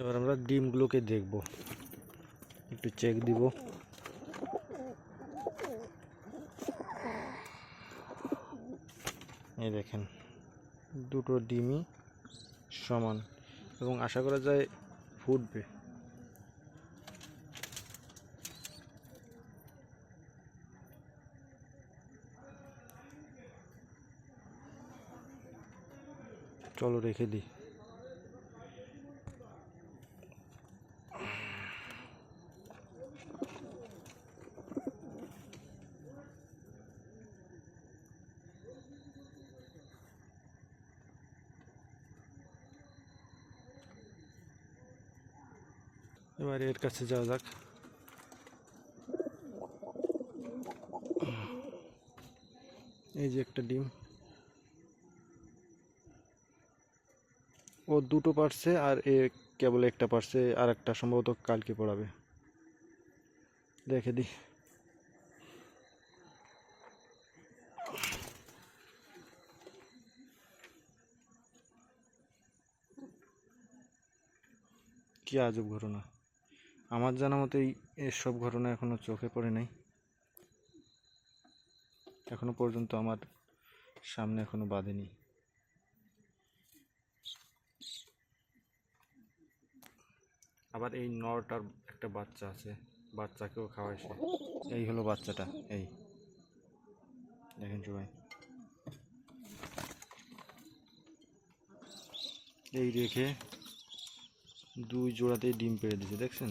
এবার আমরা ডিমগুলোকে দেখব, একটু চেক দিব। এই দেখেন, দুটো ডিমই সমান এবং আশা করা যায় ফুটবে। চলো রেখে দিই। এবার এর কাছে যাওয়া যাক। এই যে একটা ডিম, ও দুটো পারছে আর এ কেবল একটা পারছে, আর একটা সম্ভবত কালকে পড়াবে। দেখে দি। কি আজব ঘটনা, আমার জানা মতে এসব ঘটনা এখনো চোখে পড়ে নাই, এখনো পর্যন্ত আমার সামনে এখনো বাঁধেনি। আবার এই নরটার একটা বাচ্চা আছে, বাচ্চাকেও খাওয়ায় সে। এই হলো বাচ্চাটা, এই দেখেন সবাই, এই রেখে দুই জোড়াতেই ডিম পেড়ে দিছে, দেখছেন।